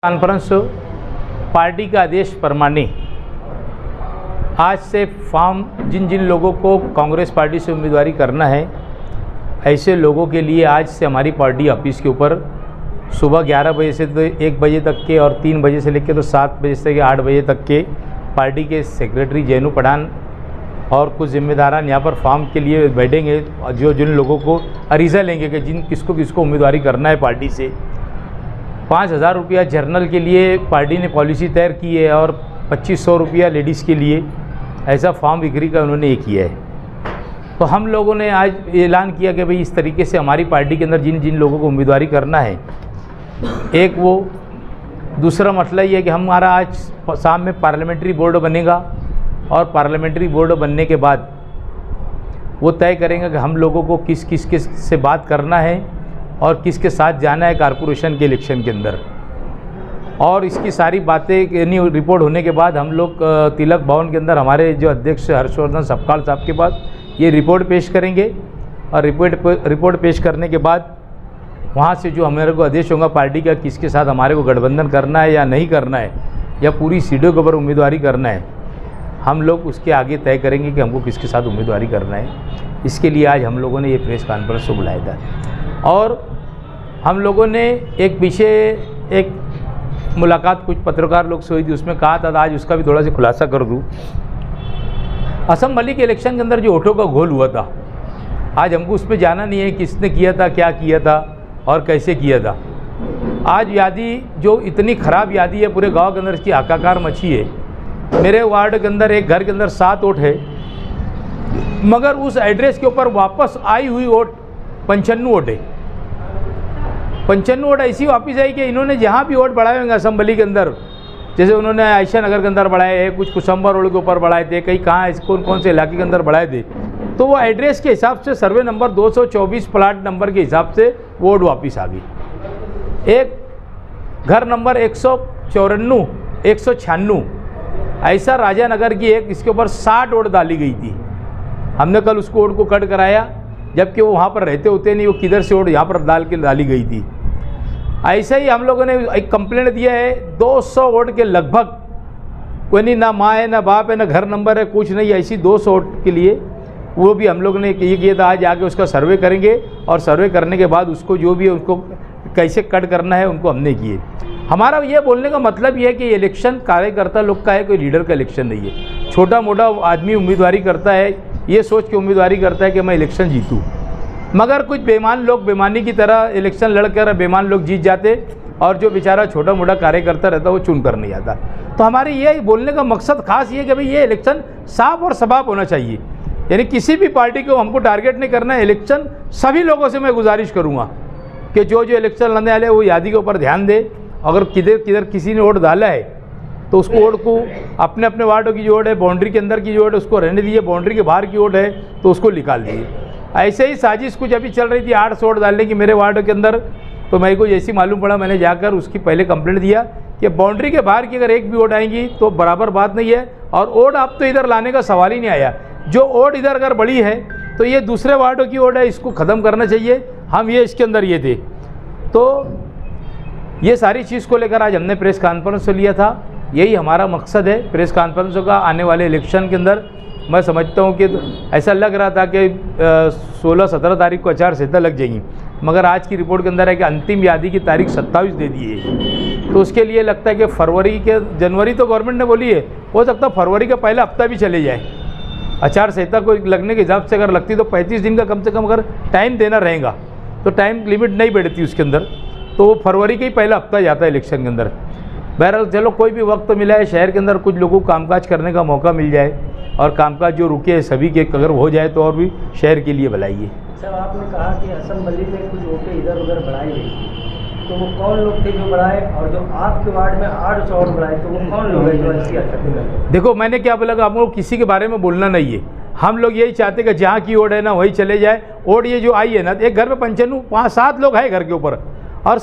Conference party का आदेश प्रमाणे आज से फॉर्म जिन जिन लोगों को कांग्रेस पार्टी से उम्मीदवारी करना है, ऐसे लोगों के लिए आज से हमारी पार्टी ऑफिस के ऊपर सुबह 11 बजे से तो 1 बजे तक के और 3 बजे से लेकर तो 7 बजे से 8 बजे तक के पार्टी के सेक्रेटरी जैनू पठान और कुछ जिम्मेदारान यहाँ पर फॉर्म के लिए बैठेंगे। जो जिन लोगों को अरीज़ा लेंगे कि जिन किसको उम्मीदवारी करना है पार्टी से 5,000 रुपया जर्नल के लिए पार्टी ने पॉलिसी तैयार की है और 2,500 रुपया लेडीज़ के लिए ऐसा फॉर्म बिक्री का उन्होंने ये किया है। तो हम लोगों ने आज ऐलान किया कि भाई इस तरीके से हमारी पार्टी के अंदर जिन जिन लोगों को उम्मीदवारी करना है, एक वो दूसरा मसला ये है कि हमारा आज शाम में पार्लियामेंट्री बोर्ड बनेगा और पार्लियामेंट्री बोर्ड बनने के बाद वो तय करेंगे कि हम लोगों को किस किस से बात करना है और किसके साथ जाना है कारपोरेशन के इलेक्शन के अंदर। और इसकी सारी बातें यानी रिपोर्ट होने के बाद हम लोग तिलक भवन के अंदर हमारे जो अध्यक्ष हर्षवर्धन सपकाल साहब के पास ये रिपोर्ट पेश करेंगे और रिपोर्ट पेश करने के बाद वहाँ से जो हमारे को आदेश होगा पार्टी का किसके साथ हमारे को गठबंधन करना है या नहीं करना है या पूरी सीटों के ऊपर उम्मीदवारी करना है, हम लोग उसके आगे तय करेंगे कि हमको किसके साथ उम्मीदवारी करना है। इसके लिए आज हम लोगों ने ये प्रेस कॉन्फ्रेंस को बुलाया था और हम लोगों ने एक मुलाकात कुछ पत्रकार लोग से हुई थी, उसमें कहा था आज उसका भी थोड़ा सा खुलासा कर दूं। असम के इलेक्शन के अंदर जो वोटों का घोल हुआ था, आज हमको उस पर जाना नहीं है किसने किया था, क्या किया था और कैसे किया था। आज यादी जो इतनी ख़राब यादी है पूरे गांव के अंदर, इसकी हाहाकार मची है। मेरे वार्ड के अंदर एक घर के अंदर 7 वोट है, मगर उस एड्रेस के ऊपर वापस आई हुई वोट 95 वोट है। 95 वोट ऐसी वापस आई कि इन्होंने जहाँ भी वोट बढ़ाए होंगे असम्बली के अंदर, जैसे उन्होंने आयशा नगर के अंदर बढ़ाए हैं, कुछ कुसम्बर रोड के ऊपर बढ़ाए थे, कहीं कहाँ कौन से इलाके के अंदर बढ़ाए थे, तो वो एड्रेस के हिसाब से सर्वे नंबर 224 प्लाट नंबर के हिसाब से वोट वापस आ गई। एक घर नंबर 194 196 ऐसा राजा नगर की एक इसके ऊपर 60 वोट डाली गई थी। हमने कल उसको वोट को कट कराया, जबकि वो वहाँ पर रहते होते नहीं, वो किधर से वोट यहाँ पर डाली गई थी। ऐसे ही हम लोगों ने एक कंप्लेंट दिया है 200 वोट के लगभग, कोई नहीं, ना माँ है ना बाप है ना घर नंबर है, कुछ नहीं, ऐसी 200 वोट के लिए वो भी हम लोगों ने ये किया था। आज आके उसका सर्वे करेंगे और सर्वे करने के बाद उसको जो भी है उसको कैसे कट करना है उनको हमने किए। हमारा ये बोलने का मतलब ये है कि इलेक्शन कार्यकर्ता लोग का है, कोई लीडर का इलेक्शन नहीं है। छोटा मोटा आदमी उम्मीदवारी करता है, ये सोच के उम्मीदवारी करता है कि मैं इलेक्शन जीतूं, मगर कुछ बेईमान लोग बेईमानी की तरह इलेक्शन लड़कर बेईमान लोग जीत जाते और जो बेचारा छोटा मोटा कार्यकर्ता रहता वो चुन कर नहीं आता। तो हमारी ये बोलने का मकसद खास ये कि भाई ये इलेक्शन साफ और शफाफ होना चाहिए, यानी किसी भी पार्टी को हमको टारगेट नहीं करना है। इलेक्शन सभी लोगों से मैं गुजारिश करूँगा कि जो इलेक्शन लड़ने वाले वो यादी के ऊपर ध्यान दे। अगर किधर किसी ने वोट डाला है तो उसको वोट को अपने अपने वार्डों की जो वोट है, बाउंड्री के अंदर की जो वोट है उसको रहने दीजिए, बाउंड्री के बाहर की वोट है तो उसको निकाल दीजिए। ऐसे ही साजिश कुछ अभी चल रही थी 800 वोट डालने की मेरे वार्ड के अंदर, तो मेरे को जैसी मालूम पड़ा मैंने जाकर उसकी पहले कंप्लेंट दिया कि बाउंड्री के बाहर की अगर एक भी वोट आएंगी तो बराबर बात नहीं है, और वोट आप तो इधर लाने का सवाल ही नहीं आया। जो वोट इधर अगर बड़ी है तो ये दूसरे वार्डों की वोट है, इसको ख़त्म करना चाहिए। हम ये इसके अंदर ये थे, तो ये सारी चीज़ को लेकर आज हमने प्रेस कॉन्फ्रेंस लिया था। यही हमारा मकसद है प्रेस कॉन्फ्रेंस का। आने वाले इलेक्शन के अंदर मैं समझता हूँ कि ऐसा लग रहा था कि 16-17 तारीख को आचार संहिता लग जाएगी, मगर आज की रिपोर्ट के अंदर है कि अंतिम यादी की तारीख 27 दे दी है। तो उसके लिए लगता है कि जनवरी तो गवर्नमेंट ने बोली है, हो सकता है फरवरी का पहला हफ्ता भी चले जाए। आचार संहिता को लगने के हिसाब से अगर लगती तो 35 दिन का कम से कम अगर टाइम देना रहेगा तो टाइम लिमिट नहीं बैठती उसके अंदर, तो वो फरवरी का ही पहला हफ्ता जाता है इलेक्शन के अंदर। बहरहाल चलो कोई भी वक्त मिला है, शहर के अंदर कुछ लोगों को कामकाज करने का मौका मिल जाए और कामकाज जो रुके हैं सभी के अगर हो जाए तो और भी शहर के लिए भलाई है। सर आपने कहा कि असम्बली में कुछ वोटें इधर उधर बढ़ाई गई, तो वो कौन लोग थे जो बढ़ाए, और जो आपके वार्ड में 8 और बढ़ाए तो वो कौन लोग हैं जो ऐसी हरकतें करते? देखो मैंने क्या बोला, आपको किसी के बारे में बोलना नहीं है। हम लोग यही चाहते कि जहाँ की वोट है ना वही चले जाए। वोट ये जो आई है ना, एक घर में 95 5-7 लोग हैं घर के ऊपर और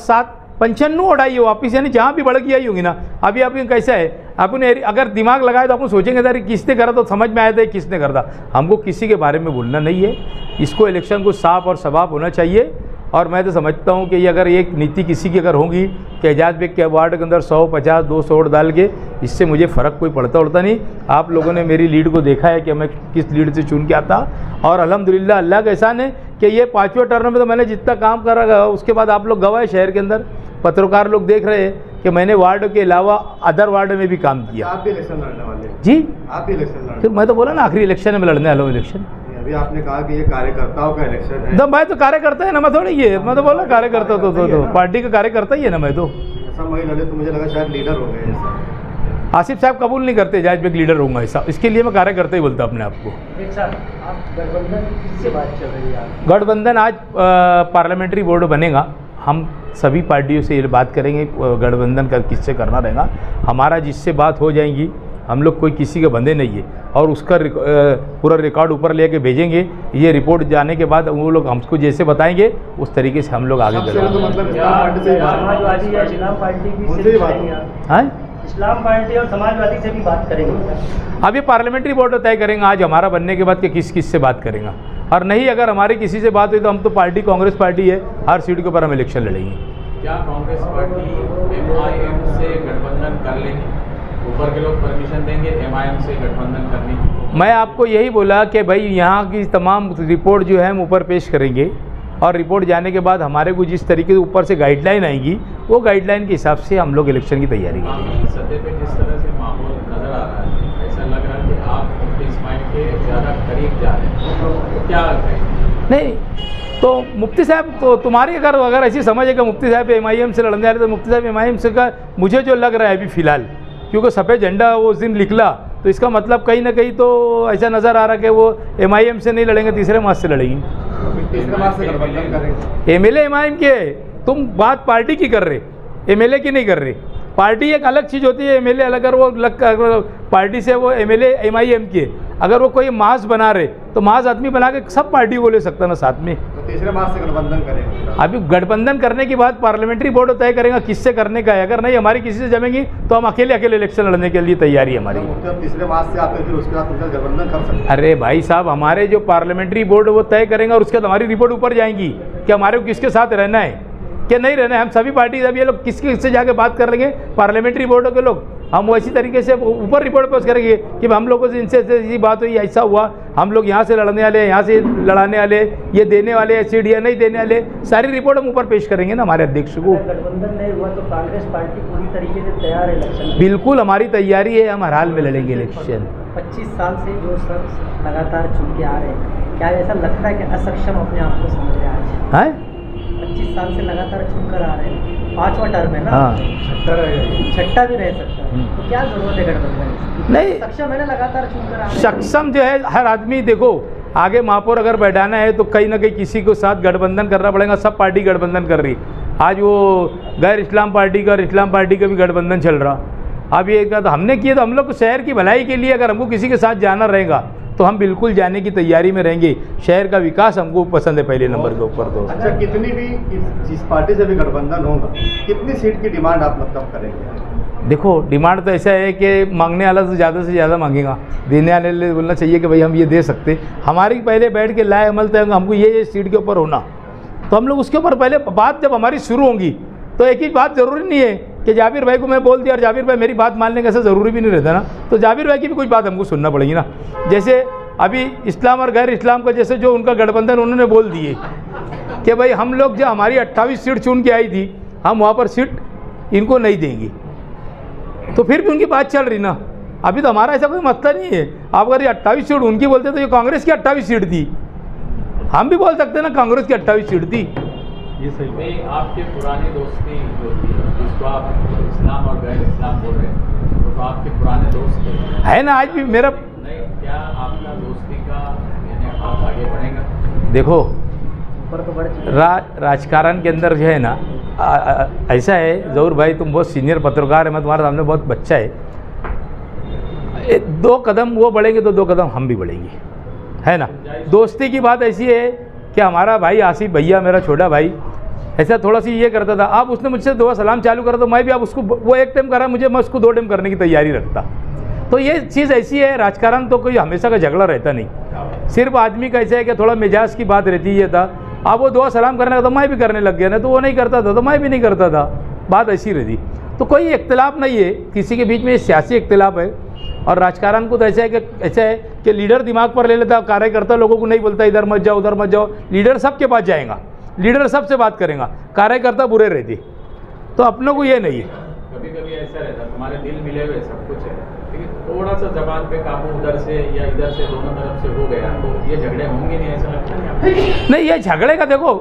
95 वोट आई है वापिस, यानी जहाँ भी बढ़ गई आई होगी ना। अभी आपके कैसा है, आपने अगर दिमाग लगाए तो अपन सोचेंगे अरे किसने करा, तो समझ में आया था किसने करा था। हमको किसी के बारे में बोलना नहीं है। इसको इलेक्शन को साफ और शफाफ होना चाहिए और मैं तो समझता हूँ कि ये अगर एक नीति किसी की अगर होगी कि एजाज बेग के वार्ड के अंदर 150-200 वोट डाल के, इससे मुझे फ़र्क कोई पड़ता उड़ता नहीं। आप लोगों ने मेरी लीड को देखा है कि मैं किस लीड से चुन के आता, और अल्हम्दुलिल्लाह अल्लाह का एहसान है कि ये 5वें टर्म में तो मैंने जितना काम करा, उसके बाद आप लोग गवाह शहर के अंदर पत्रकार लोग देख रहे हैं कि मैंने वार्ड के अलावा अदर वार्ड में भी काम किया। आप भी इलेक्शन लड़ने वाले हैं? जी, आप भी इलेक्शन लड़ने? फिर मैं तो बोला ना आखिरी इलेक्शन में लड़ने वाला हूँ इलेक्शन। अभी आपने कहा कि ये कार्यकर्ताओं का इलेक्शन है। तो मैं तो कार्यकर्ता है ना, मैं थोड़ी ये, मैं तो बोला कार्यकर्ता तो पार्टी का कार्यकर्ता ही है ना मैं तो। ऐसा वही लड़े तो मुझे लगा शायद लीडर हो गए ऐसा। आसिफ साहब कबूल नहीं करते एजाज बेग लीडर होऊंगा ऐसा, इसके लिए मैं कार्यकर्ता ही बोलता अपने आप को। एक साथ आप गठबंधन किससे बात चल रही है आप? गठबंधन आज पार्लियामेंट्री बोर्ड बनेगा, हम सभी पार्टियों से ये बात करेंगे गठबंधन का किससे करना रहेगा। हमारा जिससे बात हो जाएंगी, हम लोग कोई किसी के बंधे नहीं है, और उसका पूरा रिकॉर्ड ऊपर लेके भेजेंगे। ये रिपोर्ट जाने के बाद वो लोग हमको जैसे बताएंगे उस तरीके से हम लोग आगे सबसे बढ़ेंगे। तो मतलब इस्लाम पार्टी से ही बात- समाजवादी या इस्लाम पार्टी की उनसे से ही बात करेंगे आप? हाँ, इस्लाम पार्टी और समाजवादी से भी बात करेंगे? अब ये पार्लियामेंट्री बोर्ड तय करेंगे आज हमारा बनने के बाद कि किस किस से बात करेंगे, और नहीं अगर हमारी किसी से बात हुई तो हम तो पार्टी कांग्रेस पार्टी है, हर सीट के ऊपर हम इलेक्शन लड़ेंगे। क्या कांग्रेस पार्टी MIM से गठबंधन कर लेगी? ऊपर के लोग परमिशन देंगे MIM से गठबंधन करने की? मैं आपको यही बोला कि भाई यहाँ की तमाम रिपोर्ट जो है हम ऊपर पेश करेंगे, और रिपोर्ट जाने के बाद हमारे को जिस तरीके से ऊपर से गाइडलाइन आएंगी, वो गाइडलाइन के हिसाब से हम लोग इलेक्शन की तैयारी करेंगे। आगामी सतह पे जिस तरह से माहौल नजर आ रहा है, ऐसा लग रहा है कि आप मुफ्ती इस्माइल के ज़्यादा करीब जा रहे हैं, तो क्या कहें? नहीं तो मुफ्ती साहब तो तुम्हारी अगर ऐसी समझ है कि मुफ्ती साहब MIM से लड़ने आ रहे, तो मुफ्ती साहब MIM से का मुझे जो लग रहा है अभी फ़िलहाल, क्योंकि सफ़ेद झंडा वो उस दिन निकला, तो इसका मतलब कहीं ना कहीं तो ऐसा नज़र आ रहा है कि वो MIM से नहीं लड़ेंगे, तीसरे मार्च से लड़ेंगे। तीसरे मार्च से गठबंधन करेंगे। MLA MIM के, तुम बात पार्टी की कर रहे, MLA की नहीं कर रहे। पार्टी एक अलग चीज़ होती है, MLA अलग, अगर वो पार्टी से वो MLA MIM के, अगर वो कोई मास बना रहे तो मास आदमी बना के सब पार्टी को ले सकता ना साथ में। तो तीसरे मार्च से गठबंधन करेंगे। अभी गठबंधन करने के बाद पार्लियामेंट्री बोर्ड तय करेगा किससे करने का है, अगर नहीं हमारी किसी से जमेंगी तो हम अकेले इलेक्शन लड़ने के लिए तैयारी है हमारी। मतलब तीसरे मार्च से आप फिर उसके बाद उनका गठबंधन कर सकते हैं। अरे भाई साहब, हमारे जो पार्लियामेंट्री बोर्ड वो तय करेंगे, और उसके बाद हमारी रिपोर्ट ऊपर जाएंगी कि हमारे को किसके साथ रहना है क्या नहीं रहना है। हम सभी पार्टी अब ये लोग किससे जाके बात कर लेंगे, पार्लियामेंट्री बोर्ड के लोग, हम वैसी तरीके से ऊपर रिपोर्ट पेश करेंगे कि हम लोगों से इनसे ऐसी बात हुई, ऐसा हुआ, हम लोग यहाँ से लड़ने वाले, यहाँ से लड़ाने वाले, ये देने वाले, सीट या नहीं देने वाले, सारी रिपोर्ट हम ऊपर पेश करेंगे ना हमारे अध्यक्ष को। अगर गठबंधन नहीं हुआ तो कांग्रेस पार्टी पूरी तरीके से तैयार है इलेक्शन? बिल्कुल हमारी तैयारी है, हम हर हाल में लड़ेंगे इलेक्शन। 25 साल से जो शख्स लगातार चुन के आ रहे हैं, क्या ऐसा लगता है कि असक्षम अपने आप को समझ रहे हैं आज? हैं? 25 साल से लगातार चुन कर आ रहे हैं, 5वां टर्म है ना, हाँ। छठा भी रह सकता है, तो क्या जरूरत है गठबंधन की? नहीं, सक्षम है ना लगातार चुन कर आ रहे हैं? सक्षम जो है हर आदमी, देखो आगे महापौर अगर बैठाना है तो कहीं ना कहीं किसी को साथ गठबंधन करना पड़ेगा। सब पार्टी गठबंधन कर रही, आज वो गैर इस्लाम पार्टी का और इस्लाम पार्टी का भी गठबंधन चल रहा। अब ये तो हमने किया, तो हम लोग शहर की भलाई के लिए अगर हमको किसी के साथ जाना रहेगा तो हम बिल्कुल जाने की तैयारी में रहेंगे। शहर का विकास हमको पसंद है पहले नंबर के ऊपर। तो अच्छा, कितनी भी जिस पार्टी से भी गठबंधन होगा, कितनी सीट की डिमांड आप मतलब करेंगे? देखो, डिमांड तो ऐसा है कि मांगने वाला तो ज़्यादा से ज़्यादा मांगेगा, देने वाले बोलना चाहिए कि भाई हम ये दे सकते। हमारी पहले बैठ के लाए अमल तय हमको ये सीट के ऊपर होना, तो हम लोग उसके ऊपर पहले बात जब हमारी शुरू होंगी तो एक ही बात ज़रूरी नहीं है कि जाबिर भाई को मैं बोल दिया और जाबिर भाई मेरी बात मानने का ऐसा ज़रूरी भी नहीं रहता ना। तो जाबिर भाई की भी कुछ बात हमको सुनना पड़ेगी ना। जैसे अभी इस्लाम और गैर इस्लाम का जैसे जो उनका गठबंधन उन्होंने बोल दिए कि भाई हम लोग जो हमारी 28 सीट चुन के आई थी, हम वहाँ पर सीट इनको नहीं देंगे, तो फिर भी उनकी बात चल रही ना। अभी तो हमारा ऐसा कोई मसला नहीं है। आप अगर ये 28 सीट उनकी बोलते तो ये कांग्रेस की 28 सीट थी, हम भी बोल सकते ना कांग्रेस की 28 सीट थी। ये सही में आपके पुरानी दोस्ती जो थी, जिसको आप इस्लाम और गैर इस्लाम बोल रहे हैं, तो आपके पुराने दोस्त थे है ना आज भी मेरा। नहीं, क्या आपका दोस्ती का यानी आप आगे बढ़ेंगे? देखो, ऊपर तो बढ़ चुके राजकारण के अंदर जो है ना, ऐसा है जहूर भाई, तुम बहुत सीनियर पत्रकार है, मैं तुम्हारे सामने बहुत बच्चा है। 2 कदम वो बढ़ेंगे तो 2 कदम हम भी बढ़ेंगे, है ना। दोस्ती की बात ऐसी है कि हमारा भाई आसिफ भैया, मेरा छोटा भाई, ऐसा थोड़ा सी ये करता था, अब उसने मुझसे दुआ सलाम चालू करा तो मैं भी अब उसको, वो 1 टाइम करा मुझे, मैं उसको 2 टाइम करने की तैयारी रखता। तो ये चीज़ ऐसी है, राजकारण तो कोई हमेशा का झगड़ा रहता नहीं, सिर्फ आदमी का ऐसा है कि थोड़ा मिजाज की बात रहती है। था अब वो दुआ सलाम करने का तो मैं भी करने लग गया ना, तो वो नहीं करता था तो मैं भी नहीं करता था, बात ऐसी रहती। तो कोई इख्तिलाफ नहीं है किसी के बीच में, सियासी इख्तिलाफ है। और राजकारण को तो ऐसा है कि लीडर दिमाग पर ले लेता, कार्यकर्ता लोगों को नहीं बोलता इधर मत जाओ उधर मत जाओ, लीडर सबके पास जाएगा, लीडर सबसे बात करेगा, कार्यकर्ता बुरे रहते। तो अपनों को ये नहीं है। कभी कभी ऐसा रहता है तुम्हारे दिल मिले हुए सब कुछ है, लेकिन थोड़ा सा जबान पे काबू उधर से या इधर से दोनों तरफ से हो गया तो ये झगड़े होंगे नहीं, ऐसा लगता नहीं आपको? नहीं, ये झगड़े का देखो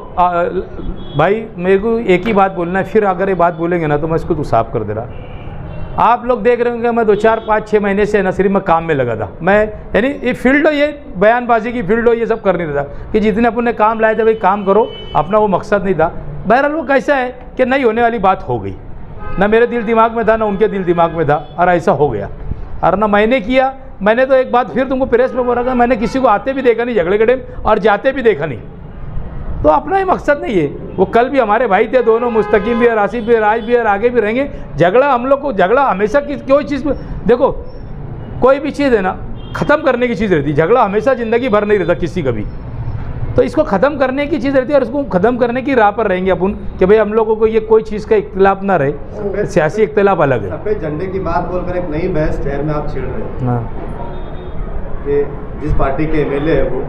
भाई मेरे को एक ही बात बोलना है, फिर अगर ये बात बोलेंगे ना तो मैं इसको तो साफ कर दे रहा। आप लोग देख रहे होंगे मैं 2, 4, 5, 6 महीने से ना सिर्फ मैं काम में लगा था। मैं यानी ये फील्ड हो, ये बयानबाजी की फील्ड हो, ये सब कर नहीं रहा था कि जितने अपन ने काम लाए थे भाई काम करो, अपना वो मकसद नहीं था। बहरहाल वो कैसा है कि नहीं होने वाली बात हो गई, ना मेरे दिल दिमाग में था ना उनके दिल दिमाग में था, और ऐसा हो गया। और ना मैंने किया, मैंने तो एक बात फिर तुमको प्रेस में बोला था, मैंने किसी को आते भी देखा नहीं झगड़े के टाइम और जाते भी देखा नहीं। तो अपना ही मकसद नहीं है। वो कल भी हमारे भाई थे दोनों, मुस्तकीम भी और आसिफ भी और आज भी और आगे भी रहेंगे। झगड़ा हम लोग को, झगड़ा हमेशा कोई चीज़ में देखो, कोई भी चीज़ है ना ख़त्म करने की चीज़ रहती है, झगड़ा हमेशा ज़िंदगी भर नहीं रहता किसी का भी। तो इसको ख़त्म करने की चीज़ रहती है और इसको ख़त्म करने की राह पर रहेंगे अपन कि भाई हम लोगों को ये कोई चीज़ का इख्तिलाफ ना रहे, सियासी इख्तिलाफ अलग है। सफेद झंडे की बात बोलकर एक नई बहस शहर में आप छेड़ रहे हैं। हाँ, कि जिस पार्टी के एमएलए है वो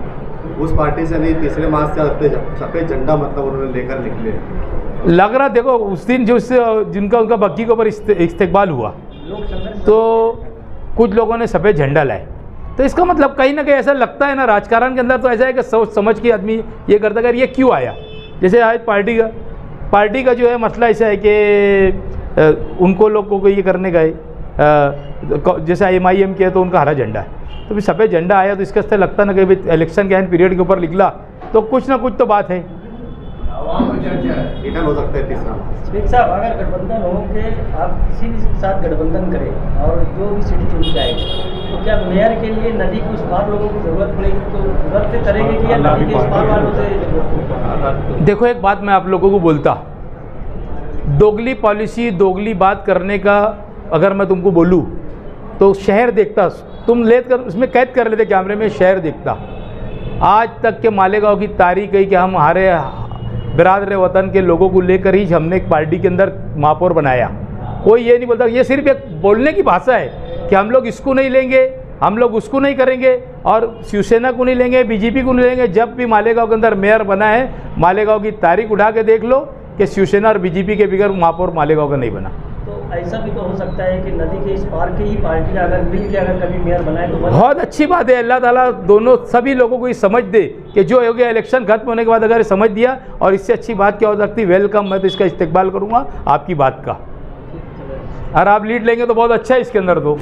उस पार्टी से नहीं, तीसरे मास से सफेद झंडा मतलब उन्होंने लेकर निकले। लग रहा देखो उस दिन जो जिनका उनका बग्गी के ऊपर इस्तेकबाल हुआ तो कुछ लोगों ने सफ़ेद झंडा लाए, तो इसका मतलब कहीं ना कहीं ऐसा लगता है ना, राजकारण के अंदर तो ऐसा है कि सोच समझ के आदमी ये करता है ये क्यों आया। जैसे आज पार्टी का जो है मसला ऐसा है कि उनको लोगों को ये करने गए, जैसे MIM के है तो उनका हरा झंडा है, तो भी सफ़ेद झंडा आया तो इसके से लगता ना कि भाई इलेक्शन के एंड पीरियड के ऊपर निकला तो कुछ ना कुछ तो बात है। रिटर्न हो सकता है तीसरा मास। स्पीकर साहब, अगर गठबंधन हो के आप किसी भी के साथ गठबंधन करें और जो भी सीट चुन जाए, तो क्या मेयर के लिए नदी के उस पार लोगों को जरूरत पड़ेगी, तो उधर से करेंगे कि या नदी के उस पार वालों से जरूरत? देखो एक बात मैं आप लोगों को बोलता, दोगली पॉलिसी दोगली बात करने का अगर मैं तुमको बोलूँ तो शहर देखता, तुम लेकर उसमें कैद कर लेते कैमरे में, शहर देखता। आज तक के मालेगांव की तारीख है कि हम हमारे बिरादर वतन के लोगों को लेकर ही हमने एक पार्टी के अंदर महापौर बनाया। कोई ये नहीं बोलता, ये सिर्फ एक बोलने की भाषा है कि हम लोग इसको नहीं लेंगे, हम लोग उसको नहीं करेंगे और शिवसेना को नहीं लेंगे, बीजेपी को नहीं लेंगे। जब भी मालेगांव के अंदर मेयर बना है, मालेगांव की तारीख उठा के देख लो कि शिवसेना और बीजेपी के बगैर महापौर मालेगांव का नहीं बना। तो ऐसा भी तो हो सकता है कि नदी के इस पार की ही पार्टी अगर मिल के अगर कभी मेयर बनाए तो बहुत अच्छी बात है। अल्लाह ताला दोनों सभी लोगों को ये समझ दे कि जो हो गया इलेक्शन खत्म होने के बाद अगर समझ दिया, और इससे अच्छी बात क्या हो सकती, वेलकम। मैं तो इसका इस्तेकबाल करूँगा आपकी बात का, और आप लीड लेंगे तो बहुत अच्छा है इसके अंदर तो।